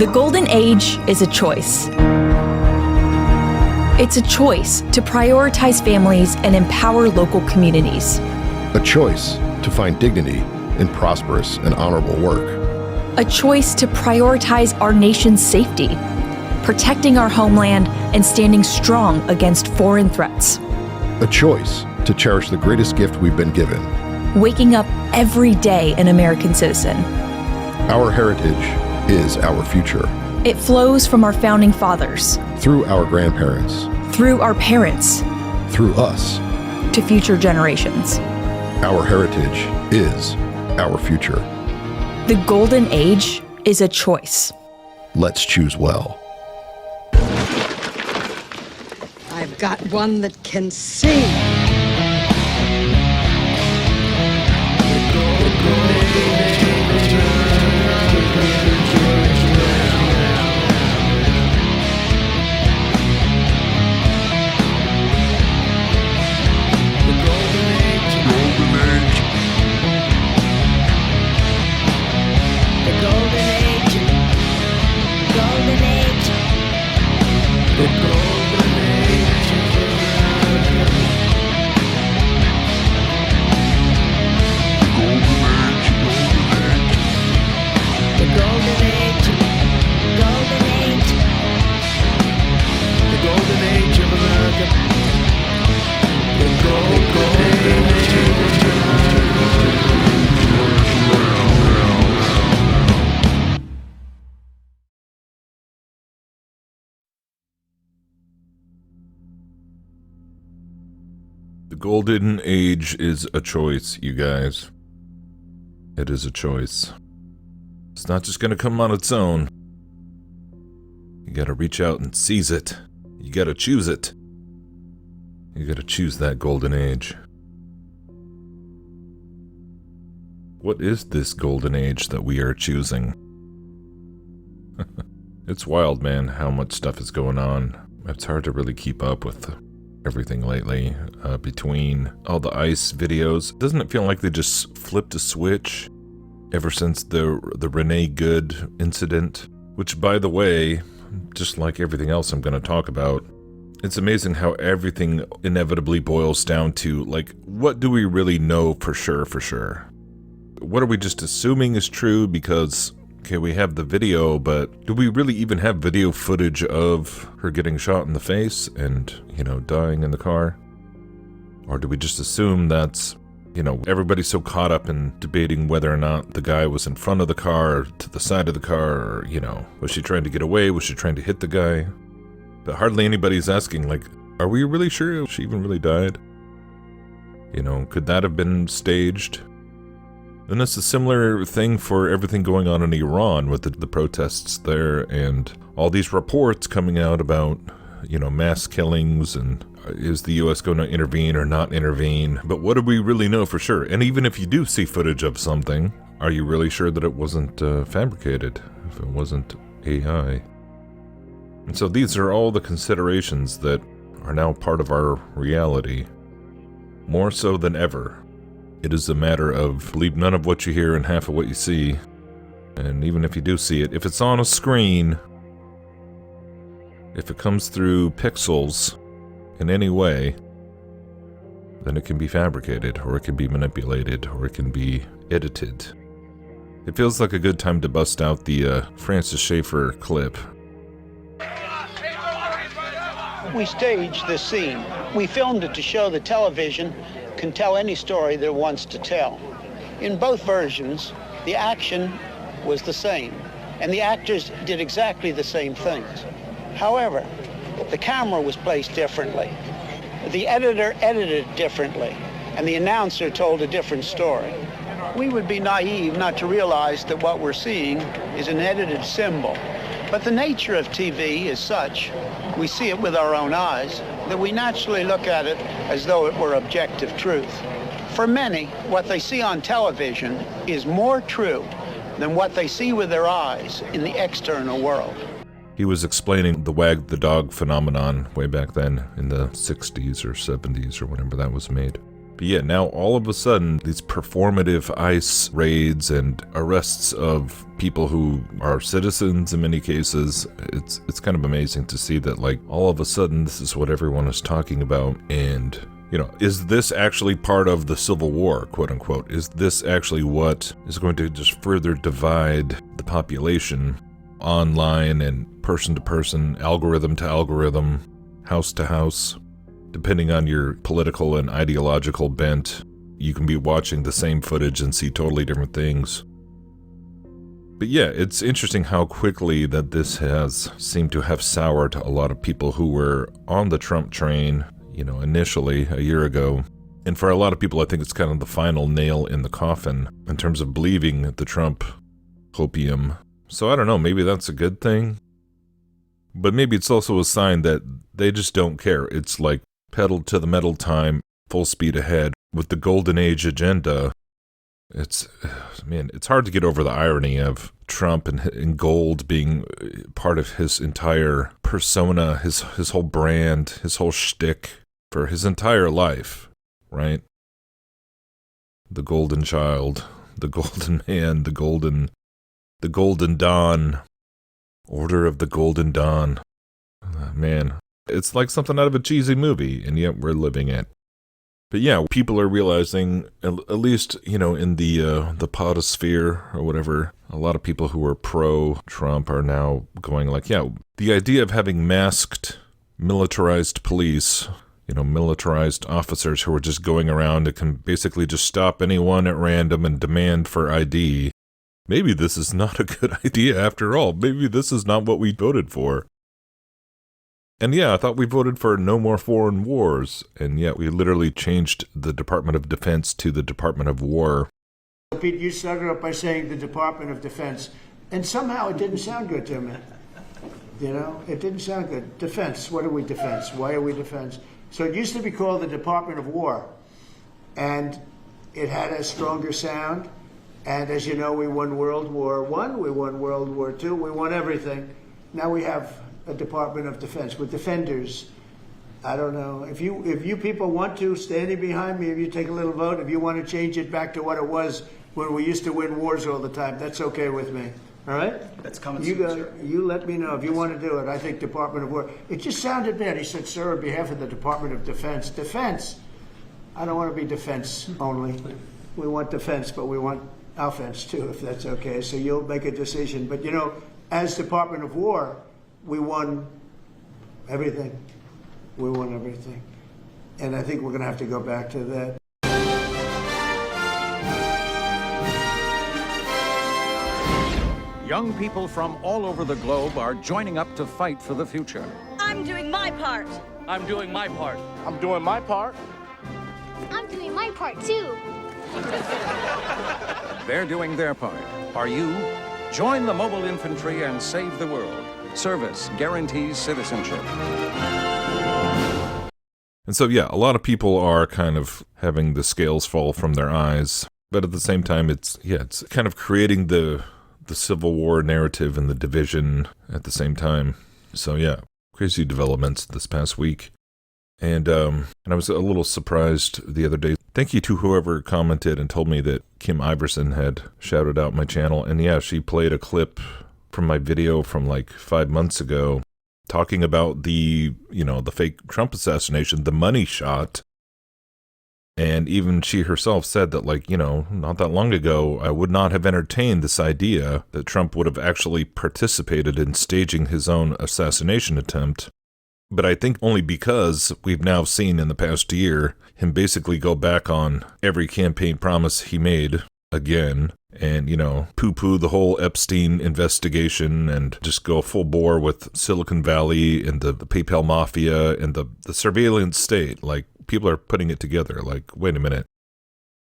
The Golden Age is a choice. It's a choice to prioritize families and empower local communities. A choice to find dignity in prosperous and honorable work. A choice to prioritize our nation's safety, protecting our homeland and standing strong against foreign threats. A choice to cherish the greatest gift we've been given. Waking up every day an American citizen. Our heritage is our future. It flows from our founding fathers, Through our grandparents. through our parents, Through us. to future generations. Our heritage is our future. The Golden Age is a choice. Let's choose well. I've got one that can sing. The Golden Age is a choice, you guys. It is a choice. It's not just gonna come on its own. You gotta reach out and seize it. You gotta choose it. You gotta choose that Golden Age. What is this Golden Age that we are choosing? It's wild, man, how much stuff is going on. It's hard to really keep up with everything lately. Between all the ICE videos, doesn't it feel like they just flipped a switch ever since the Renee Good incident? Which, by the way, just like everything else I'm going to talk about, it's amazing how everything inevitably boils down to, like, what do we really know for sure? What are we just assuming is true because, okay, we have the video, but do we really even have video footage of her getting shot in the face and, dying in the car? Or do we just assume that's, everybody's so caught up in debating whether or not the guy was in front of the car or to the side of the car, or, was she trying to get away? Was she trying to hit the guy? But hardly anybody's asking, like, are we really sure she even really died? Could that have been staged? And it's a similar thing for everything going on in Iran with the protests there and all these reports coming out about, mass killings and is the U.S. going to intervene or not intervene? But what do we really know for sure? And even if you do see footage of something, are you really sure that it wasn't fabricated, if it wasn't AI? And so these are all the considerations that are now part of our reality, more so than ever. It is a matter of believe none of what you hear and half of what you see. And even if you do see it, if it's on a screen, if it comes through pixels in any way, then it can be fabricated, or it can be manipulated, or it can be edited. It feels like a good time to bust out the Francis Schaeffer clip. We staged this scene. We filmed it to show that television can tell any story that it wants to tell. In both versions, the action was the same, and the actors did exactly the same things. However, the camera was placed differently. The editor edited differently, and the announcer told a different story. We would be naive not to realize that what we're seeing is an edited symbol. But the nature of TV is such, we see it with our own eyes, that we naturally look at it as though it were objective truth. For many, what they see on television is more true than what they see with their eyes in the external world. He was explaining the wag the dog phenomenon way back then in the 60s or 70s or whenever that was made. But yeah, now all of a sudden, these performative ICE raids and arrests of people who are citizens in many cases, it's kind of amazing to see that, like, all of a sudden this is what everyone is talking about. And, you know, is this actually part of the Civil War, quote unquote? Is this actually what is going to just further divide the population online and person to person, algorithm to algorithm, house to house? Depending on your political and ideological bent, you can be watching the same footage and see totally different things. But yeah, it's interesting how quickly that this has seemed to have soured a lot of people who were on the Trump train, you know, initially a year ago. And for a lot of people, I think it's kind of the final nail in the coffin in terms of believing the Trump hopium. So I don't know, maybe that's a good thing. But maybe it's also a sign that they just don't care. It's like pedal to the metal time, full speed ahead with the golden age agenda. It's hard to get over the irony of Trump and gold being part of his entire persona, his whole brand, his whole shtick for his entire life, right? The golden child, the golden man, the golden dawn, Order of the Golden Dawn. Man. It's like something out of a cheesy movie, and yet we're living it. But yeah, people are realizing, at least, you know, in the potosphere or whatever, a lot of people who are pro-Trump are now going like, yeah, the idea of having masked, militarized police, you know, militarized officers who are just going around and can basically just stop anyone at random and demand for ID. Maybe this is not a good idea after all. Maybe this is not what we voted for. And yeah, I thought we voted for no more foreign wars, and yet we literally changed the Department of Defense to the Department of War. Pete, you started off by saying the Department of Defense, and somehow it didn't sound good to me. You know, it didn't sound good. Defense, what are we defense? Why are we defense? So it used to be called the Department of War, and it had a stronger sound. And as you know, we won World War I, we won World War II, we won everything. Now we have a Department of Defense with defenders. I don't know. If you people want to, standing behind me, if you take a little vote, if you want to change it back to what it was when we used to win wars all the time, that's okay with me. All right? That's coming soon, sir. You let me know if you want to do it. I think Department of War. It just sounded bad. He said, sir, on behalf of the Department of Defense. Defense. I don't want to be defense only. We want defense, but we want offense too, if that's okay. So you'll make a decision. But you know, as Department of War, we won everything. We won everything. And I think we're going to have to go back to that. Young people from all over the globe are joining up to fight for the future. I'm doing my part. I'm doing my part. I'm doing my part. I'm doing my part, too. They're doing their part. Are you? Join the mobile infantry and save the world. Service guarantees citizenship. And so, yeah, a lot of people are kind of having the scales fall from their eyes. But at the same time, it's kind of creating the Civil War narrative and the division at the same time. So, yeah, crazy developments this past week. And I was a little surprised the other day. Thank you to whoever commented and told me that Kim Iverson had shouted out my channel. And yeah, she played a clip from my video from like 5 months ago talking about the fake Trump assassination, the money shot. And even she herself said that, like, not that long ago, I would not have entertained this idea that Trump would have actually participated in staging his own assassination attempt. But I think only because we've now seen in the past year him basically go back on every campaign promise he made again and, poo-poo the whole Epstein investigation and just go full bore with Silicon Valley and the PayPal mafia and the surveillance state. Like, people are putting it together. Like, wait a minute.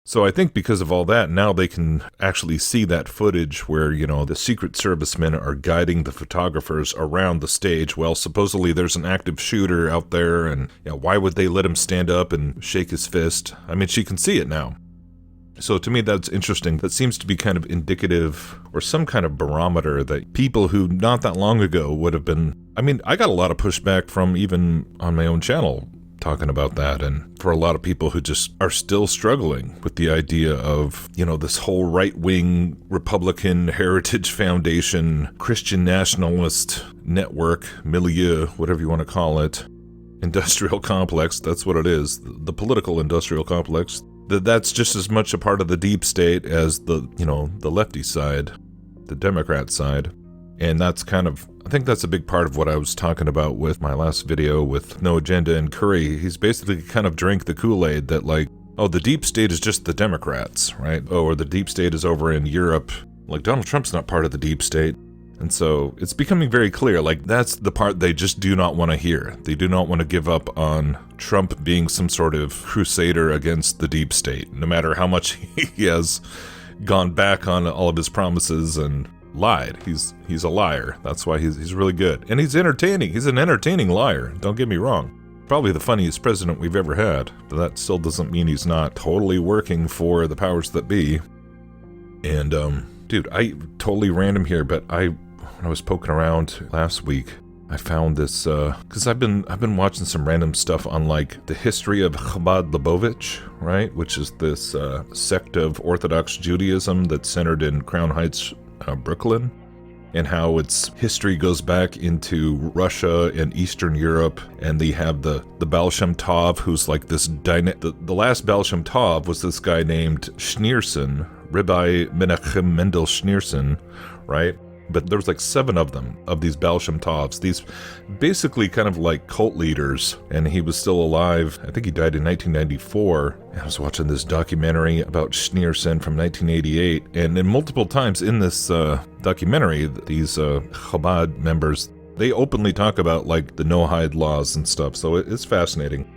So I think because of all that, now they can actually see that footage where, the Secret Servicemen are guiding the photographers around the stage. Well, supposedly there's an active shooter out there, and why would they let him stand up and shake his fist? I mean, she can see it now. So to me, that's interesting. That seems to be kind of indicative or some kind of barometer that people who not that long ago would have been... I mean, I got a lot of pushback from even on my own channel talking about that. And for a lot of people who just are still struggling with the idea of, this whole right-wing Republican Heritage Foundation, Christian nationalist network, milieu, whatever you want to call it, industrial complex, that's what it is, the political industrial complex, that's just as much a part of the deep state as the lefty side, the Democrat side. And that's I think that's a big part of what I was talking about with my last video with No Agenda and Curry. He's basically kind of drank the Kool-Aid that the deep state is just the Democrats, right? Or the deep state is over in Europe. Donald Trump's not part of the deep state. And so it's becoming very clear, that's the part they just do not want to hear. They do not want to give up on Trump being some sort of crusader against the deep state, no matter how much he has gone back on all of his promises and lied. He's a liar. That's why he's really good. And he's entertaining. He's an entertaining liar. Don't get me wrong. Probably the funniest president we've ever had. But that still doesn't mean he's not totally working for the powers that be. And, dude, I totally random here, but when I was poking around last week, I found this, because I've been watching some random stuff on, the history of Chabad Lubavitch, right? Which is this sect of Orthodox Judaism that's centered in Crown Heights, Brooklyn, and how its history goes back into Russia and Eastern Europe. And they have the Baal Shem Tov, who's this the last Baal Shem Tov was this guy named Schneerson, Rabbi Menachem Mendel Schneerson, right? But there was 7 of them, of these Baal Shem Tovs, these basically kind of cult leaders, and he was still alive. I think he died in 1994. I was watching this documentary about Schneerson from 1988, and then multiple times in this documentary, these Chabad members, they openly talk about the Noahide laws and stuff, so it's fascinating.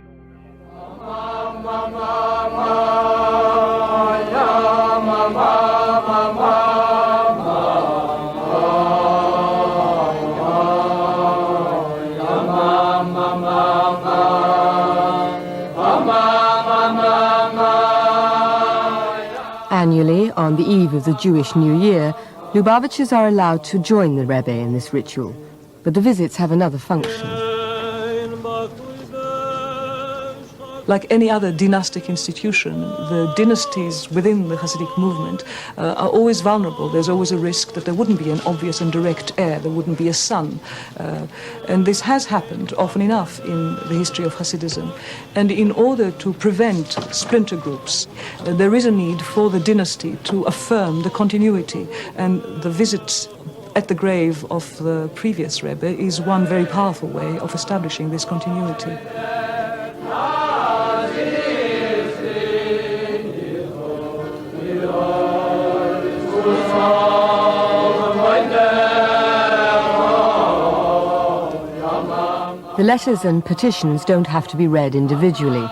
Annually, on the eve of the Jewish New Year, Lubavitchers are allowed to join the Rebbe in this ritual, but the visits have another function. Like any other dynastic institution, the dynasties within the Hasidic movement are always vulnerable. There's always a risk that there wouldn't be an obvious and direct heir, there wouldn't be a son. And this has happened often enough in the history of Hasidism. And in order to prevent splinter groups, there is a need for the dynasty to affirm the continuity. And the visits at the grave of the previous Rebbe is one very powerful way of establishing this continuity. The letters and petitions don't have to be read individually.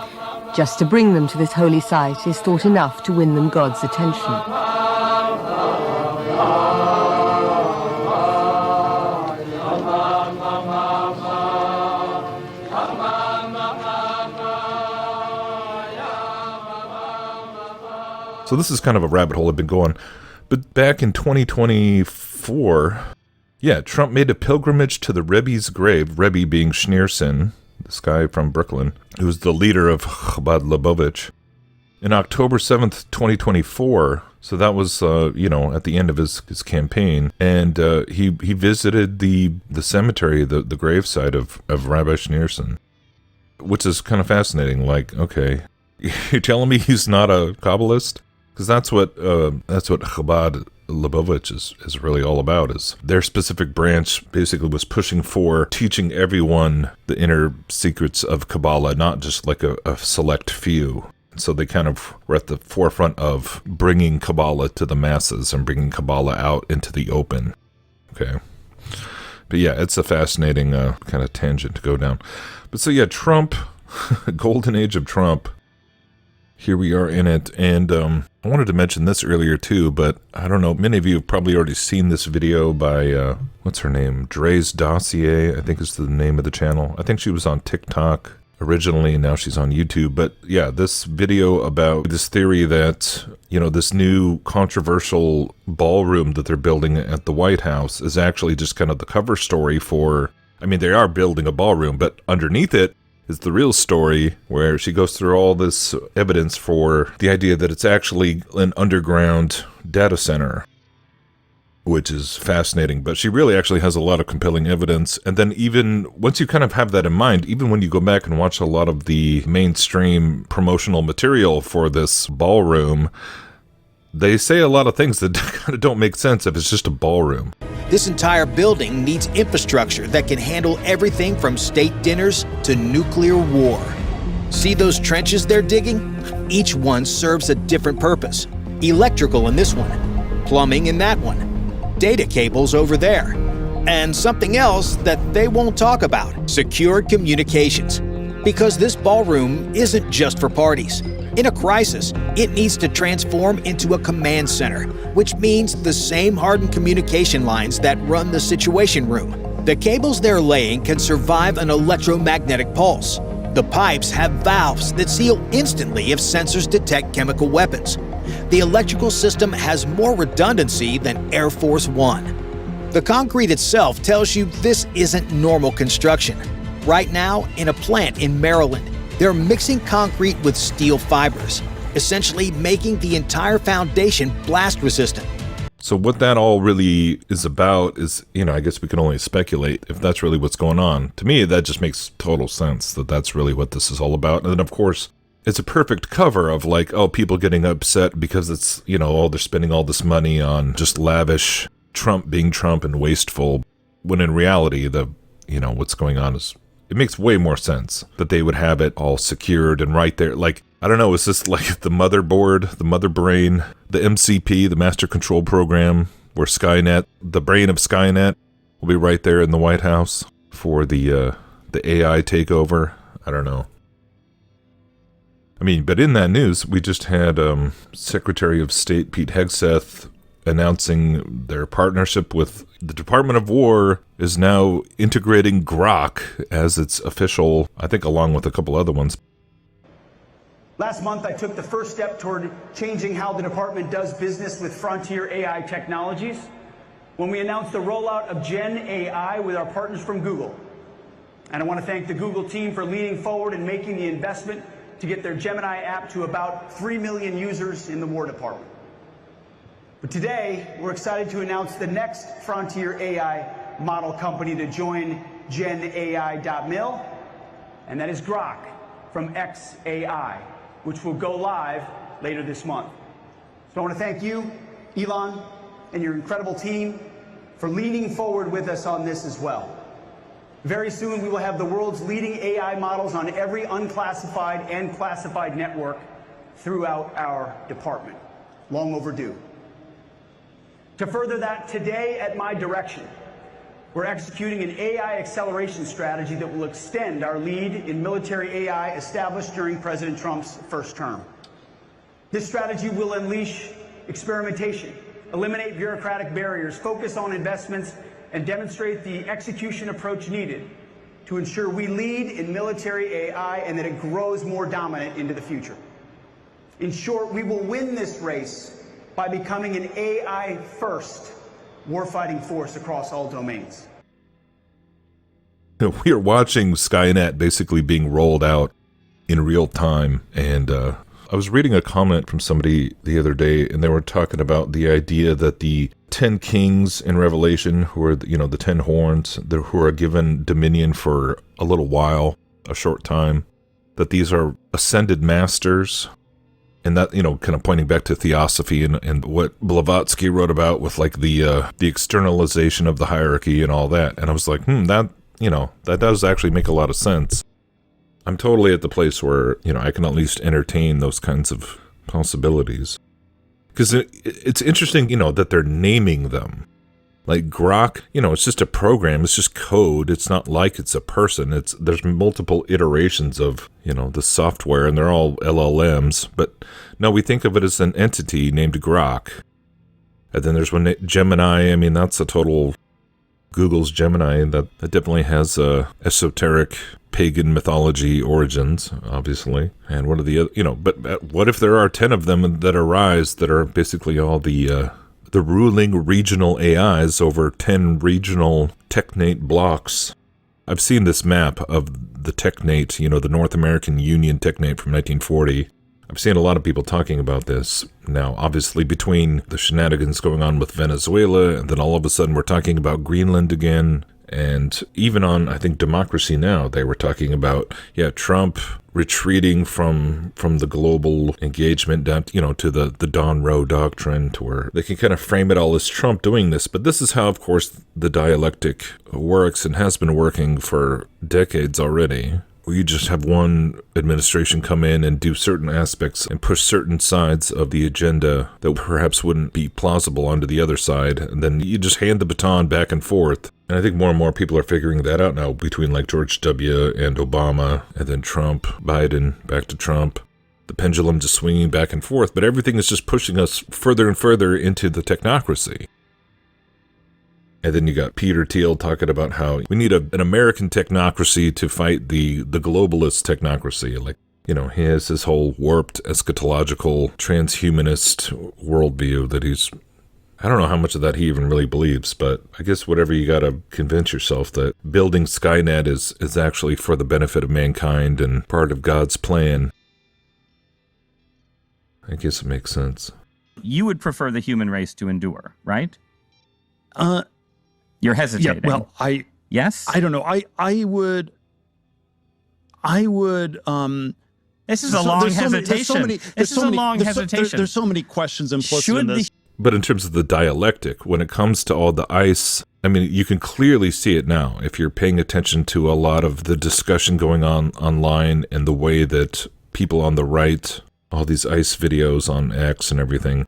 Just to bring them to this holy site is thought enough to win them God's attention. So this is kind of a rabbit hole I've been going. But back in 2024, Trump made a pilgrimage to the Rebbe's grave, Rebbe being Schneerson, this guy from Brooklyn, who's the leader of Chabad Lubavitch, in October 7th, 2024. So that was, at the end of his campaign. And he visited the cemetery, the gravesite of Rabbi Schneerson, which is kind of fascinating. Okay, you're telling me he's not a Kabbalist? Because that's what Chabad Lubavitch is really all about. Is their specific branch basically was pushing for teaching everyone the inner secrets of Kabbalah, not just a select few. So they kind of were at the forefront of bringing Kabbalah to the masses and bringing Kabbalah out into the open. Okay. But it's a fascinating kind of tangent to go down. But so Trump, golden age of Trump. Here we are in it, and I wanted to mention this earlier too, but I don't know, many of you have probably already seen this video by, what's her name? Dre's Dossier, I think is the name of the channel. I think she was on TikTok originally, and now she's on YouTube. But this video about this theory that, this new controversial ballroom that they're building at the White House is actually just kind of the cover story for, they are building a ballroom, but underneath it is the real story, where she goes through all this evidence for the idea that it's actually an underground data center, which is fascinating. But she really actually has a lot of compelling evidence. And then even once you kind of have that in mind, even when you go back and watch a lot of the mainstream promotional material for this ballroom, they say a lot of things that kind of don't make sense if it's just a ballroom. This entire building needs infrastructure that can handle everything from state dinners to nuclear war. See those trenches they're digging? Each one serves a different purpose. Electrical in this one, plumbing in that one, data cables over there, and something else that they won't talk about, secured communications. Because this ballroom isn't just for parties. In a crisis, it needs to transform into a command center, which means the same hardened communication lines that run the Situation Room. The cables they're laying can survive an electromagnetic pulse. The pipes have valves that seal instantly if sensors detect chemical weapons. The electrical system has more redundancy than Air Force One. The concrete itself tells you this isn't normal construction. Right now, in a plant in Maryland, they're mixing concrete with steel fibers, essentially making the entire foundation blast resistant. So what that all really is about is, I guess we can only speculate if that's really what's going on. To me, that just makes total sense that that's really what this is all about. And then, of course, it's a perfect cover of people getting upset because it's, they're spending all this money on just lavish Trump being Trump and wasteful, when in reality, what's going on is, it makes way more sense that they would have it all secured and right there. I don't know, is this like the motherboard, the mother brain, the MCP, the Master Control Program, where Skynet, the brain of Skynet, will be right there in the White House for the AI takeover? I don't know. But in that news, we just had Secretary of State Pete Hegseth announcing their partnership with the Department of War is now integrating Grok as its official, I think along with a couple other ones. Last month, I took the first step toward changing how the department does business with frontier AI technologies when we announced the rollout of Gen AI with our partners from Google. And I want to thank the Google team for leading forward and making the investment to get their Gemini app to about 3 million users in the War Department. But today, we're excited to announce the next frontier AI model company to join GenAI.mil, and that is Grok from xAI, which will go live later this month. So I want to thank you, Elon, and your incredible team for leaning forward with us on this as well. Very soon, we will have the world's leading AI models on every unclassified and classified network throughout our department. Long overdue. To further that, today at my direction, we're executing an AI acceleration strategy that will extend our lead in military AI established during President Trump's first term. This strategy will unleash experimentation, eliminate bureaucratic barriers, focus on investments, and demonstrate the execution approach needed to ensure we lead in military AI and that it grows more dominant into the future. In short, we will win this race by becoming an AI-first warfighting force across all domains. We are watching Skynet basically being rolled out in real time, and I was reading a comment from somebody the other day, and they were talking about the idea that the 10 kings in Revelation, who are, the 10 horns, who are given dominion for a little while, a short time, that these are ascended masters. And that, kind of pointing back to theosophy and what Blavatsky wrote about with the externalization of the hierarchy and all that. And I was like, that does actually make a lot of sense. I'm totally at the place where, I can at least entertain those kinds of possibilities. Because it's interesting, that they're naming them. Like Grok, it's just a program. It's just code. It's not like it's a person. There's multiple iterations of, the software, and they're all LLMs. But no, we think of it as an entity named Grok. And then there's one, Gemini. That's a total Google's Gemini. That definitely has esoteric pagan mythology origins, obviously. And what are the other, but what if there are 10 of them that arise that are basically all the ruling regional AIs over 10 regional technate blocks? I've seen this map of the Technate, the North American Union Technate from 1940. I've seen a lot of people talking about this. Now, obviously, between the shenanigans going on with Venezuela, and then all of a sudden we're talking about Greenland again, and even on, I think, Democracy Now!, they were talking about, Trump retreating from the global engagement down, to the Don Roe doctrine, to where they can kind of frame it all as Trump doing this. But this is how, of course, the dialectic works and has been working for decades already. You just have one administration come in and do certain aspects and push certain sides of the agenda that perhaps wouldn't be plausible onto the other side, and then you just hand the baton back and forth. And I think more and more people are figuring that out now, between like George W. and Obama, and then Trump, Biden, back to Trump. The pendulum just swinging back and forth, but everything is just pushing us further and further into the technocracy. And then you got Peter Thiel talking about how we need an American technocracy to fight the globalist technocracy. Like, he has this whole warped eschatological transhumanist worldview that I don't know how much of that he even really believes, but I guess whatever, you got to convince yourself that building Skynet is actually for the benefit of mankind and part of God's plan. I guess it makes sense. You would prefer the human race to endure, right? You're hesitating. Yeah, well, yes? I don't know. I would. This is a long hesitation. This is a long hesitation. There's so many questions implicit in this. But in terms of the dialectic, when it comes to all the ICE, I mean, you can clearly see it now if you're paying attention to a lot of the discussion going on online and the way that people on the right, all these ICE videos on X and everything,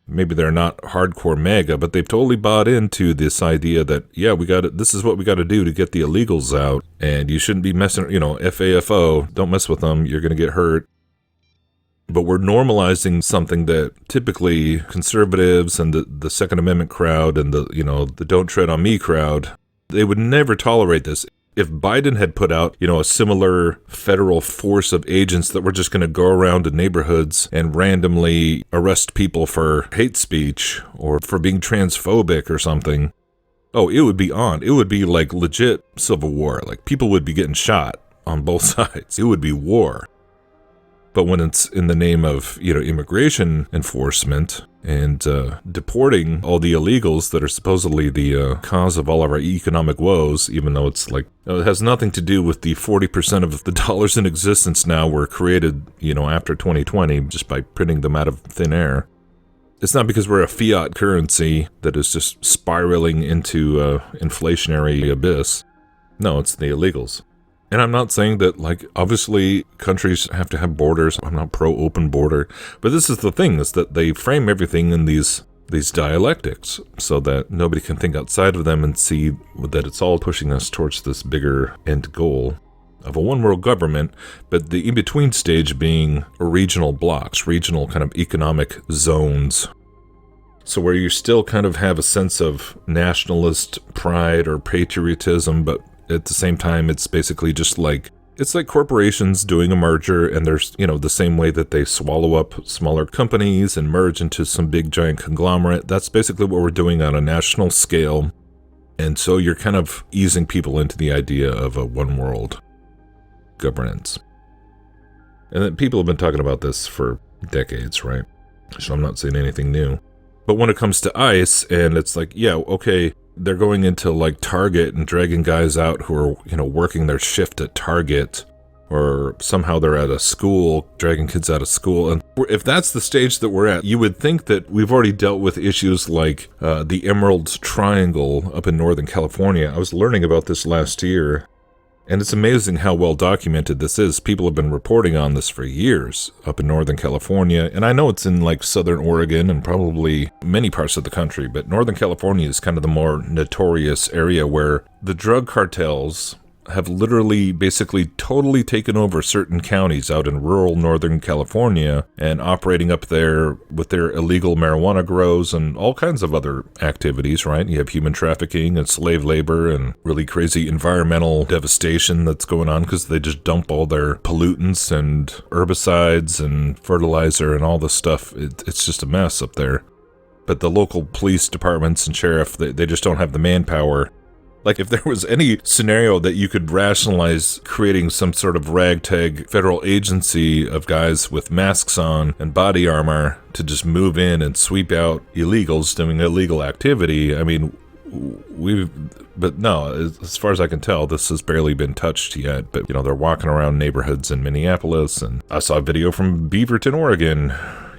maybe they're not hardcore MAGA, but they've totally bought into this idea that, this is what we got to do to get the illegals out, and you shouldn't be messing, FAFO, don't mess with them, you're going to get hurt. But we're normalizing something that typically conservatives and the Second Amendment crowd and the Don't Tread on Me crowd, they would never tolerate this. If Biden had put out, a similar federal force of agents that were just going to go around to neighborhoods and randomly arrest people for hate speech or for being transphobic or something, it would be on. It would be like legit civil war. Like, people would be getting shot on both sides. It would be war. But when it's in the name of, immigration enforcement and deporting all the illegals that are supposedly the cause of all of our economic woes, even though it's like, it has nothing to do with the 40% of the dollars in existence now were created, after 2020 just by printing them out of thin air. It's not because we're a fiat currency that is just spiraling into inflationary abyss. No, it's the illegals. And I'm not saying that, obviously countries have to have borders. I'm not pro-open border. But this is the thing, is that they frame everything in these dialectics so that nobody can think outside of them and see that it's all pushing us towards this bigger end goal of a one-world government, but the in-between stage being regional blocks, regional kind of economic zones. So where you still kind of have a sense of nationalist pride or patriotism, but at the same time, it's basically just it's like corporations doing a merger, and there's, the same way that they swallow up smaller companies and merge into some big giant conglomerate. That's basically what we're doing on a national scale. And so you're kind of easing people into the idea of a one world governance. And then people have been talking about this for decades, right? So I'm not saying anything new. But when it comes to ICE, and it's like, they're going into Target and dragging guys out who are, working their shift at Target, or somehow they're at a school, dragging kids out of school. And if that's the stage that we're at, you would think that we've already dealt with issues like the Emerald Triangle up in Northern California. I was learning about this last year, and it's amazing how well documented this is. People have been reporting on this for years up in Northern California, and I know it's in Southern Oregon and probably many parts of the country, but Northern California is kind of the more notorious area where the drug cartels have literally basically totally taken over certain counties out in rural Northern California and operating up there with their illegal marijuana grows and all kinds of other activities, right? You have human trafficking and slave labor and really crazy environmental devastation that's going on because they just dump all their pollutants and herbicides and fertilizer and all this stuff. It's just a mess up there. But the local police departments and sheriff, they just don't have the manpower Like, if there was any scenario that you could rationalize creating some sort of ragtag federal agency of guys with masks on and body armor to just move in and sweep out illegals doing illegal activity, I mean, but no, as far as I can tell, this has barely been touched yet. But, they're walking around neighborhoods in Minneapolis, and I saw a video from Beaverton, Oregon,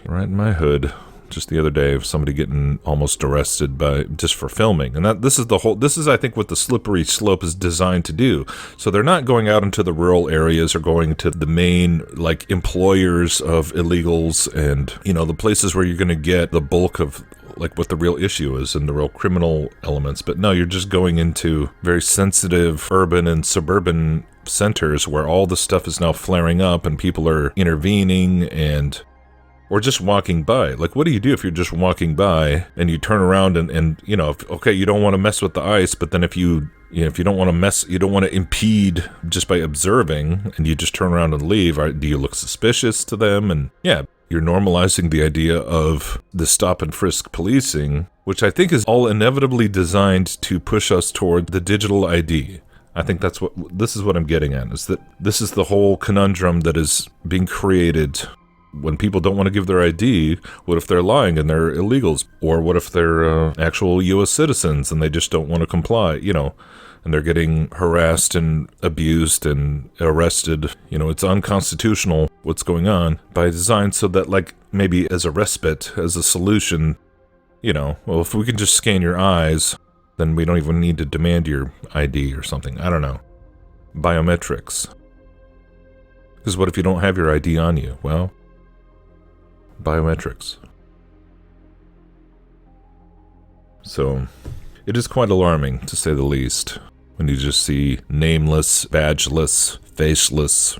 right in my hood, just the other day, of somebody getting almost arrested just for filming. And this is I think what the slippery slope is designed to do. So they're not going out into the rural areas or going to the main employers of illegals and the places where you're going to get the bulk of what the real issue is and the real criminal elements. But no, you're just going into very sensitive urban and suburban centers where all the stuff is now flaring up and people are intervening or just walking by. What do you do if you're just walking by and you turn around and you don't want to mess with the ice, but then if you don't want to impede just by observing, and you just turn around and leave, do you look suspicious to them? And yeah, you're normalizing the idea of the stop and frisk policing, which I think is all inevitably designed to push us toward the digital ID. I think this is what I'm getting at, is that this is the whole conundrum that is being created. When people don't want to give their ID, what if they're lying and they're illegals? Or what if they're actual U.S. citizens and they just don't want to comply, and they're getting harassed and abused and arrested? It's unconstitutional what's going on by design, so that maybe as a respite, as a solution, well, if we can just scan your eyes, then we don't even need to demand your ID or something. I don't know. Biometrics. Because what if you don't have your ID on you? Well, biometrics. So, it is quite alarming, to say the least, when you just see nameless, badgeless, faceless,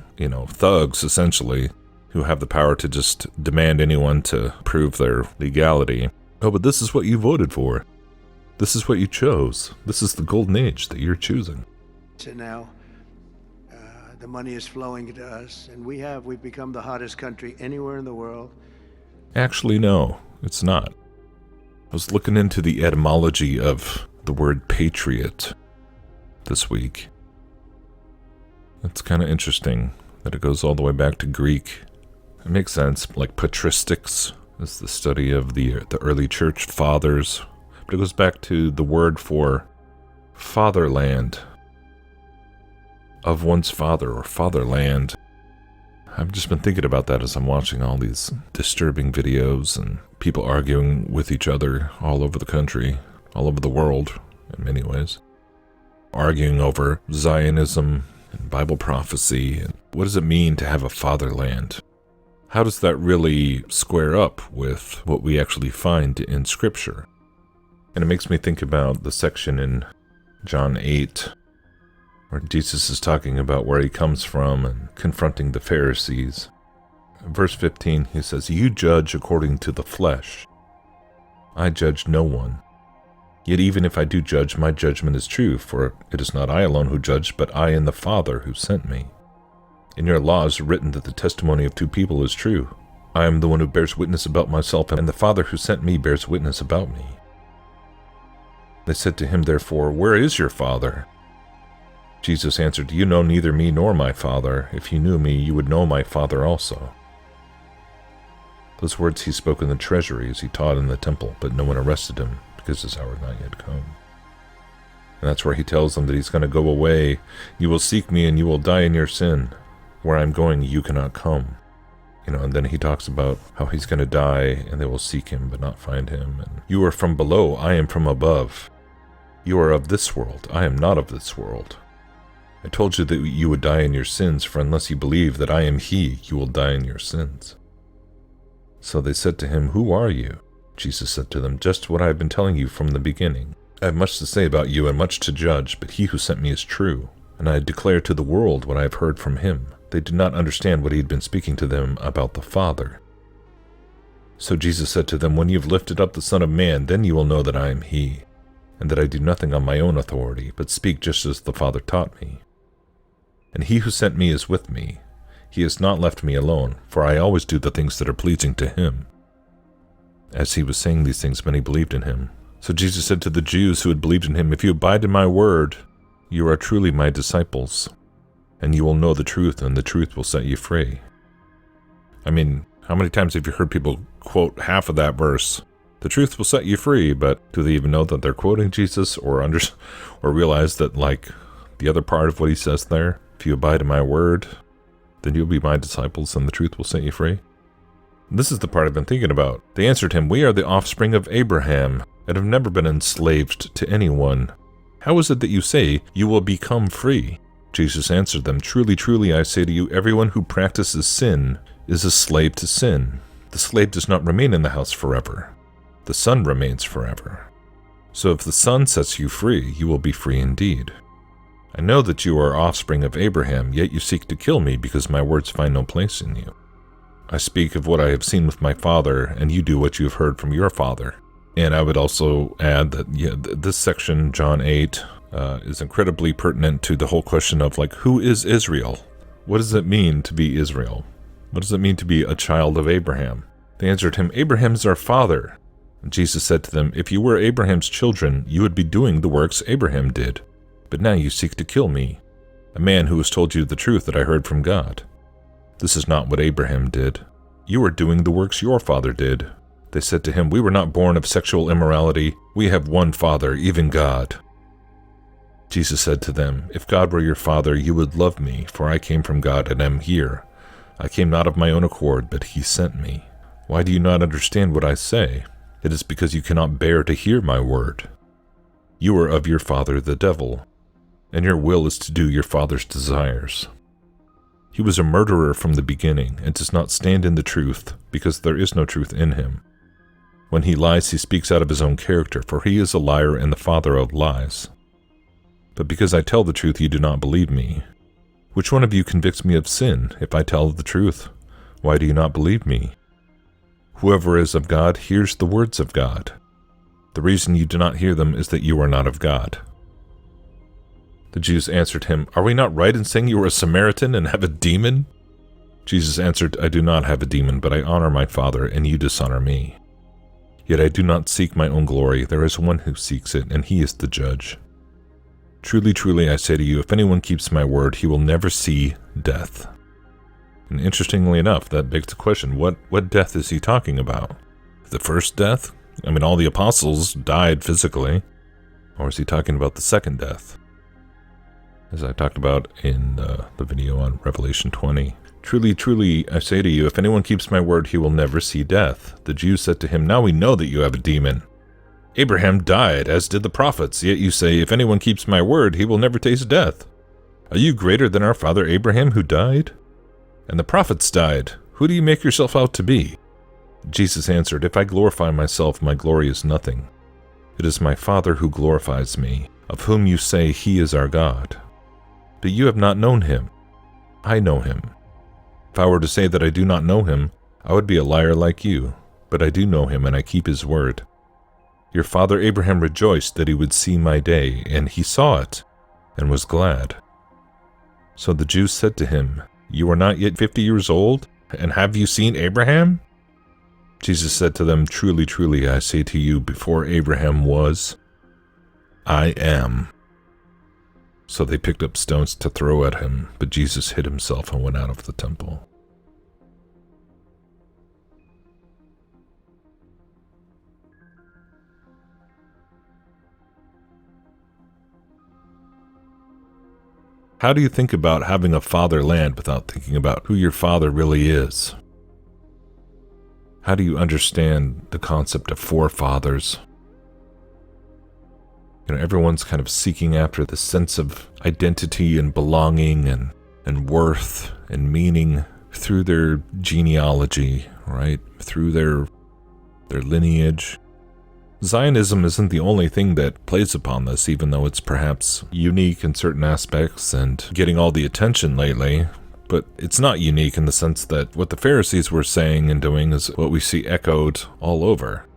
thugs, essentially, who have the power to just demand anyone to prove their legality. Oh, but this is what you voted for. This is what you chose. This is the golden age that you're choosing. So now, the money is flowing to us, and we've become the hottest country anywhere in the world. Actually, no, it's not. I was looking into the etymology of the word patriot this week. It's kind of interesting that it goes all the way back to Greek. It makes sense, patristics is the study of the early church fathers. But it goes back to the word for fatherland, of one's father, or fatherland. I've just been thinking about that as I'm watching all these disturbing videos and people arguing with each other all over the country, all over the world, in many ways. Arguing over Zionism and Bible prophecy. And what does it mean to have a fatherland? How does that really square up with what we actually find in Scripture? And it makes me think about the section in John 8, where Jesus is talking about where he comes from and confronting the Pharisees. In verse 15, he says, "You judge according to the flesh. I judge no one. Yet even if I do judge, my judgment is true, for it is not I alone who judge, but I and the Father who sent me. In your law is written that the testimony of two people is true. I am the one who bears witness about myself, and the Father who sent me bears witness about me." They said to him, therefore, "Where is your Father?" Jesus answered, "You know neither me nor my Father. If you knew me, you would know my Father also." Those words he spoke in the treasury as he taught in the temple, but no one arrested him, because his hour had not yet come. And that's where he tells them that he's going to go away. "You will seek me, and you will die in your sin. Where I'm going, you cannot come." And then he talks about how he's going to die, and they will seek him, but not find him. And "You are from below, I am from above. You are of this world, I am not of this world. I told you that you would die in your sins, for unless you believe that I am he, you will die in your sins." So they said to him, "Who are you?" Jesus said to them, "Just what I have been telling you from the beginning. I have much to say about you and much to judge, but he who sent me is true, and I declare to the world what I have heard from him." They did not understand what he had been speaking to them about the Father. So Jesus said to them, "When you have lifted up the Son of Man, then you will know that I am he, and that I do nothing on my own authority, but speak just as the Father taught me. And he who sent me is with me. He has not left me alone, for I always do the things that are pleasing to him." As he was saying these things, many believed in him, So Jesus said to the Jews who had believed in him, "If you abide in my word, you are truly my disciples, and you will know the truth, and the truth will set you free." I mean, how many times have you heard people quote half of that verse? The truth will set you free, but do they even know that they're quoting Jesus or realize that, like, the other part of what he says there, if you abide in my word, then you'll be my disciples and the truth will set you free? This is the part I've been thinking about. They answered him, "We are the offspring of Abraham and have never been enslaved to anyone. How is it that you say you will become free?" Jesus answered them, "Truly, truly, I say to you, everyone who practices sin is a slave to sin. The slave does not remain in the house forever. The Son remains forever. So if the Son sets you free, you will be free indeed. I know that you are offspring of Abraham, yet you seek to kill me because my words find no place in you. I speak of what I have seen with my father, and you do what you have heard from your father." And I would also add that this section, John 8, is incredibly pertinent to the whole question of, like, who is Israel? What does it mean to be Israel? What does it mean to be a child of Abraham? They answered him, "Abraham is our father." And Jesus said to them, "If you were Abraham's children, you would be doing the works Abraham did. But now you seek to kill me, a man who has told you the truth that I heard from God. This is not what Abraham did. You are doing the works your father did." They said to him, "We were not born of sexual immorality. We have one Father, even God." Jesus said to them, "If God were your Father, you would love me, for I came from God and am here. I came not of my own accord, but he sent me. Why do you not understand what I say? It is because you cannot bear to hear my word. You are of your father the devil, and your will is to do your father's desires. He was a murderer from the beginning, and does not stand in the truth, because there is no truth in him. When he lies, he speaks out of his own character, for he is a liar and the father of lies. But because I tell the truth, you do not believe me. Which one of you convicts me of sin, if I tell the truth? Why do you not believe me? Whoever is of God hears the words of God. The reason you do not hear them is that you are not of God." The Jews answered him, "Are we not right in saying you are a Samaritan and have a demon?" Jesus answered, "I do not have a demon, but I honor my Father, and you dishonor me. Yet I do not seek my own glory. There is one who seeks it, and he is the judge. Truly, truly, I say to you, if anyone keeps my word, he will never see death." And interestingly enough, that begs the question, what death is he talking about? The first death? I mean, all the apostles died physically. Or is he talking about the second death? As I talked about in the video on Revelation 20. "Truly, truly, I say to you, if anyone keeps my word, he will never see death." The Jews said to him, "Now we know that you have a demon. Abraham died, as did the prophets, yet you say, if anyone keeps my word, he will never taste death. Are you greater than our father Abraham, who died? And the prophets died. Who do you make yourself out to be?" Jesus answered, "If I glorify myself, my glory is nothing. It is my Father who glorifies me, of whom you say he is our God. But you have not known him. I know him. If I were to say that I do not know him, I would be a liar like you, but I do know him and I keep his word. Your father Abraham rejoiced that he would see my day, and he saw it, and was glad." So the Jews said to him, "You are not yet 50 years old, and have you seen Abraham?" Jesus said to them, "Truly, truly, I say to you, before Abraham was, I am." So they picked up stones to throw at him, but Jesus hid himself and went out of the temple. How do you think about having a fatherland without thinking about who your father really is? How do you understand the concept of forefathers? You know, everyone's kind of seeking after the sense of identity and belonging and worth and meaning through their genealogy, right? Through their lineage. Zionism isn't the only thing that plays upon this, even though it's perhaps unique in certain aspects and getting all the attention lately. But it's not unique in the sense that what the Pharisees were saying and doing is what we see echoed all over.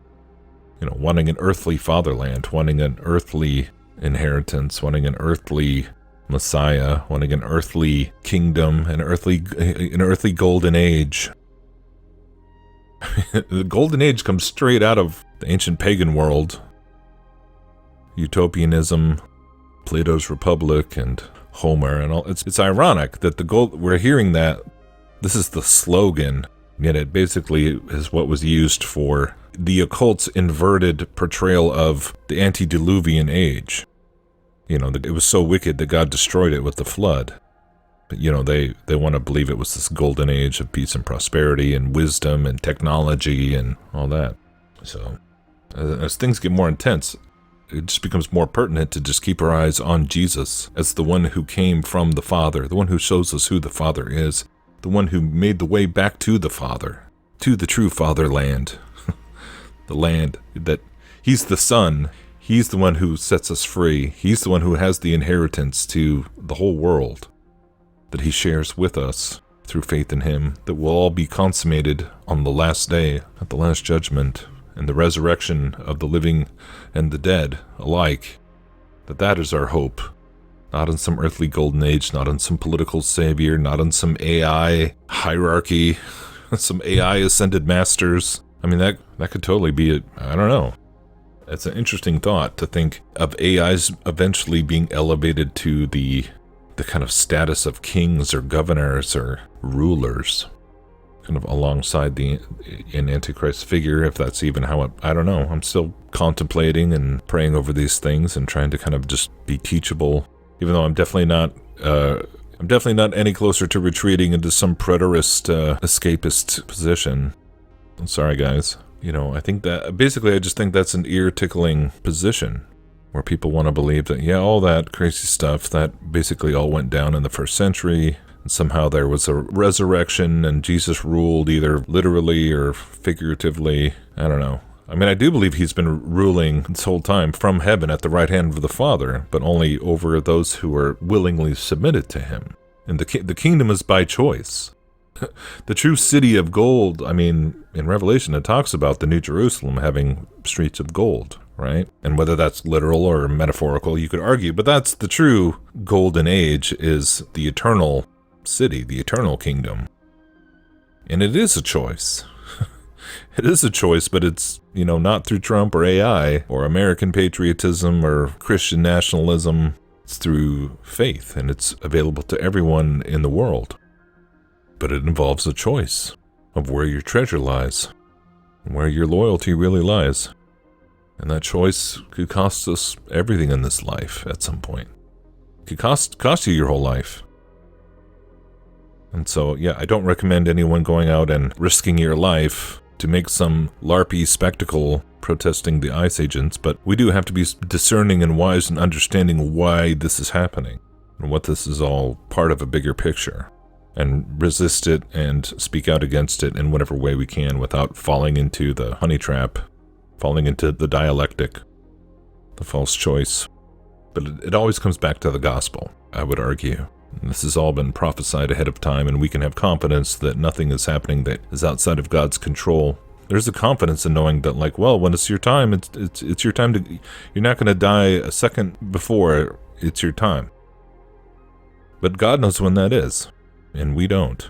You know, wanting an earthly fatherland, wanting an earthly inheritance, wanting an earthly Messiah, wanting an earthly kingdom, an earthly golden age. The golden age comes straight out of the ancient pagan world. utopianism, Plato's Republic, and Homer, and all. It's ironic that we're hearing that this is the slogan, yet it basically is what was used for the occult's inverted portrayal of the antediluvian age. It was so wicked that God destroyed it with the flood. But, they want to believe it was this golden age of peace and prosperity and wisdom and technology and all that. So, as things get more intense, it just becomes more pertinent to just keep our eyes on Jesus as the one who came from the Father, the one who shows us who the Father is, the one who made the way back to the Father, to the true fatherland, the land that he's the Son, he's the one who sets us free, he's the one who has the inheritance to the whole world that he shares with us through faith in him, that will all be consummated on the last day, at the last judgment, and the resurrection of the living and the dead alike, that is our hope. Not in some earthly golden age, not in some political savior, not in some AI hierarchy, some AI ascended masters. I mean, that could totally be it. I don't know. It's an interesting thought to think of AIs eventually being elevated to the kind of status of kings or governors or rulers, kind of alongside an Antichrist figure, if that's even how I don't know. I'm still contemplating and praying over these things and trying to kind of just be teachable, even though I'm definitely not any closer to retreating into some preterist, escapist position. I'm sorry, guys. I think that basically I just think that's an ear-tickling position, where people want to believe that, all that crazy stuff, that basically all went down in the first century, and somehow there was a resurrection, and Jesus ruled either literally or figuratively. I don't know. I mean, I do believe he's been ruling this whole time from heaven at the right hand of the Father, but only over those who are willingly submitted to him. And the kingdom is by choice. The true city of gold, I mean, in Revelation it talks about the New Jerusalem having streets of gold, right? And whether that's literal or metaphorical, you could argue, but that's the true golden age, is the eternal city, the eternal kingdom. And it is a choice. It is a choice, but it's, not through Trump or AI or American patriotism or Christian nationalism. It's through faith, and it's available to everyone in the world. But it involves a choice of where your treasure lies, and where your loyalty really lies. And that choice could cost us everything in this life at some point. It could cost you your whole life. And so, I don't recommend anyone going out and risking your life to make some LARPy spectacle protesting the ICE agents, but we do have to be discerning and wise in understanding why this is happening, and what this is all part of a bigger picture. And resist it and speak out against it in whatever way we can without falling into the honey trap, falling into the dialectic, the false choice. But it always comes back to the gospel, I would argue. And this has all been prophesied ahead of time, and we can have confidence that nothing is happening that is outside of God's control. There's a confidence in knowing that, when it's your time, it's your time to. You're not going to die a second before it's your time. But God knows when that is. And we don't.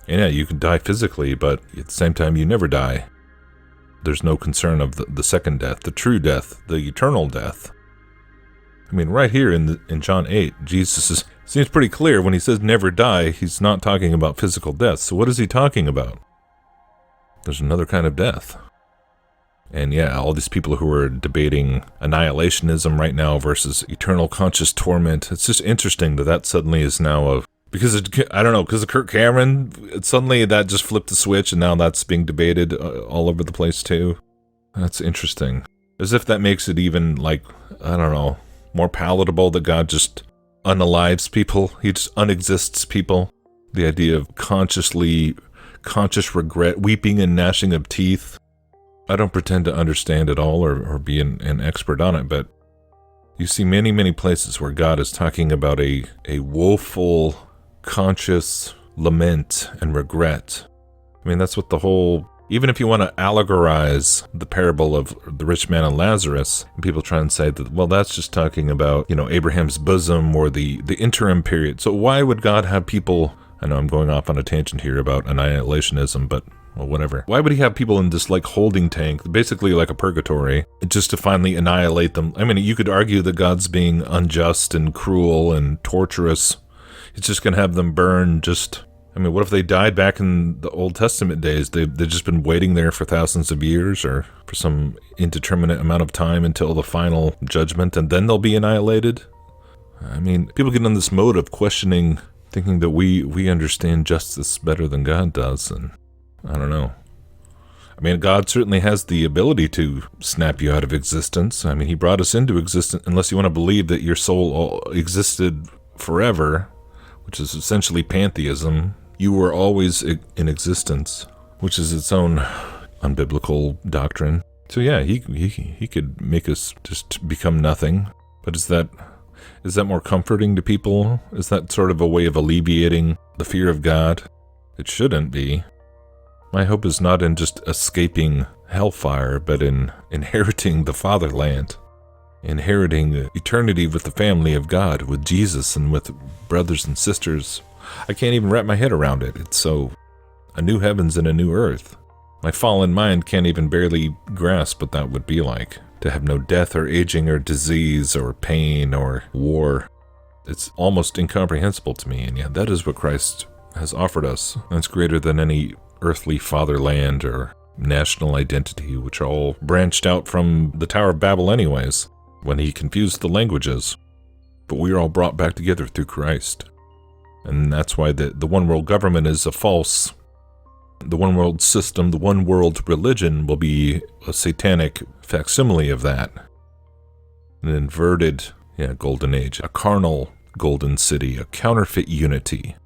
And you can die physically, but at the same time, you never die. There's no concern of the second death, the true death, the eternal death. I mean, right here in John 8, Jesus seems pretty clear when he says never die, he's not talking about physical death. So what is he talking about? There's another kind of death. And all these people who are debating annihilationism right now versus eternal conscious torment, it's just interesting that suddenly is now because of Kirk Cameron, suddenly that just flipped the switch, and now that's being debated all over the place too. That's interesting. As if that makes it even, more palatable that God just unalives people. He just unexists people. The idea of conscious regret, weeping and gnashing of teeth. I don't pretend to understand it all or be an expert on it, but you see many, many places where God is talking about a woeful, conscious lament and regret. I mean, that's what even if you want to allegorize the parable of the rich man and Lazarus, and people try and say that, that's just talking about, Abraham's bosom or the interim period. So why would God have people, I know I'm going off on a tangent here about annihilationism, but well, whatever. Why would he have people in this like holding tank, basically like a purgatory, just to finally annihilate them? I mean, you could argue that God's being unjust and cruel and torturous. He's just going to have them burn just... I mean, what if they died back in the Old Testament days? They've just been waiting there for thousands of years or for some indeterminate amount of time until the final judgment, and then they'll be annihilated? I mean, people get in this mode of questioning, thinking that we understand justice better than God does, and I don't know. I mean, God certainly has the ability to snap you out of existence. I mean, he brought us into existence, unless you want to believe that your soul existed forever, which is essentially pantheism. You were always in existence, which is its own unbiblical doctrine. So yeah, he could make us just become nothing. But is that more comforting to people? Is that sort of a way of alleviating the fear of God? It shouldn't be. My hope is not in just escaping hellfire, but in inheriting the fatherland, inheriting eternity with the family of God, with Jesus and with brothers and sisters. I can't even wrap my head around it. It's so... a new heavens and a new earth. My fallen mind can't even barely grasp what that would be like. To have no death or aging or disease or pain or war. It's almost incomprehensible to me, and yet that is what Christ has offered us. That's greater than any earthly fatherland or national identity, which are all branched out from the Tower of Babel anyways, when he confused the languages. But we are all brought back together through Christ. And that's why the one world government is a false. The one world system, the one world religion will be a satanic facsimile of that. An inverted, golden age, a carnal golden city, a counterfeit unity,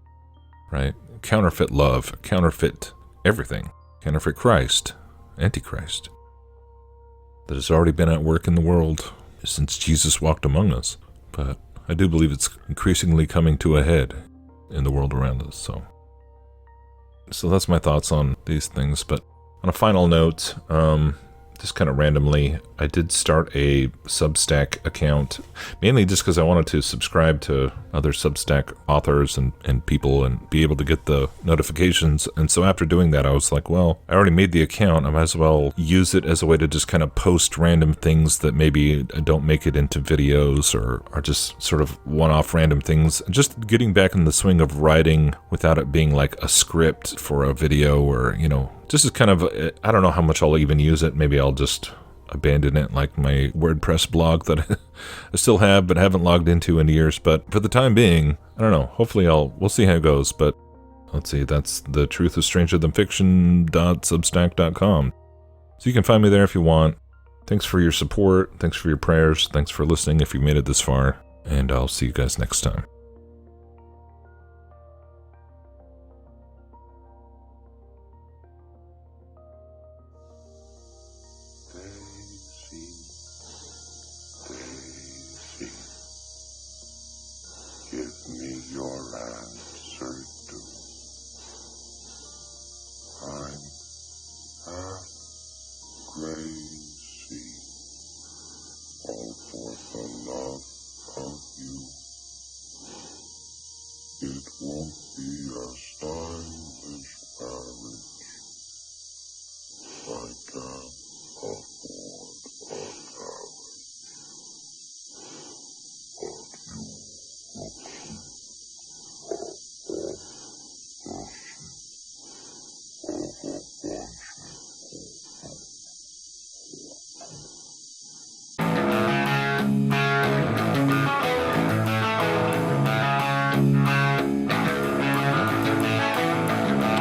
right? Counterfeit love, counterfeit everything, counterfeit Christ, Antichrist, that has already been at work in the world since Jesus walked among us. But I do believe it's increasingly coming to a head in the world around us. So that's my thoughts on these things. But on a final note, just kind of randomly, I did start a Substack account, mainly just because I wanted to subscribe to other Substack authors and people and be able to get the notifications. And so after doing that, I was like, well, I already made the account. I might as well use it as a way to just kind of post random things that maybe don't make it into videos or are just sort of one-off random things. Just getting back in the swing of writing without it being like a script for a video or, just as kind of, I don't know how much I'll even use it. Maybe I'll just abandon it like my WordPress blog that I still have but haven't logged into in years. But for the time being, I don't know. Hopefully we'll see how it goes. But let's see, that's The Truth is Stranger Than Fiction.substack.com. So you can find me there if you want. Thanks for your support. Thanks for your prayers. Thanks for listening if you made it this far. And I'll see you guys next time.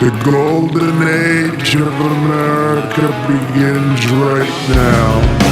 The golden age of America begins right now.